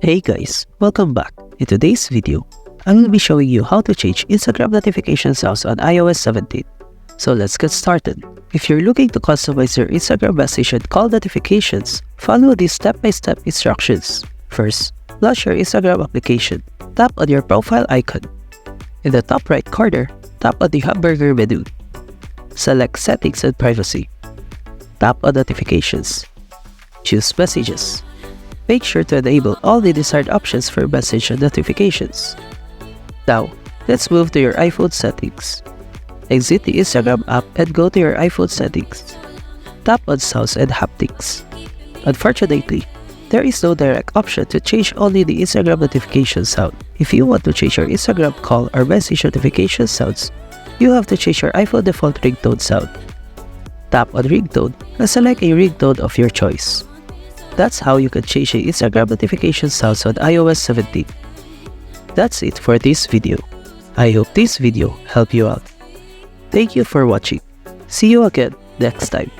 Hey guys, welcome back. In today's video, I will be showing you how to change Instagram notification sounds on iOS 17. So let's get started. If you're looking to customize your Instagram message and call notifications, follow these step-by-step instructions. First, launch your Instagram application. Tap on your profile icon. In the top right corner, tap on the hamburger menu. Select Settings and Privacy. Tap on Notifications. Choose Messages. Make sure to enable all the desired options for message and notifications. Now, let's move to your iPhone settings. Exit the Instagram app and go to your iPhone settings. Tap on Sounds and Haptics. Unfortunately, there is no direct option to change only the Instagram notification sound. If you want to change your Instagram call or message notification sounds, you have to change your iPhone default ringtone sound. Tap on Ringtone and select a ringtone of your choice. That's how you can change the Instagram notification sounds on iOS 17. That's it for this video. I hope this video helped you out. Thank you for watching. See you again next time.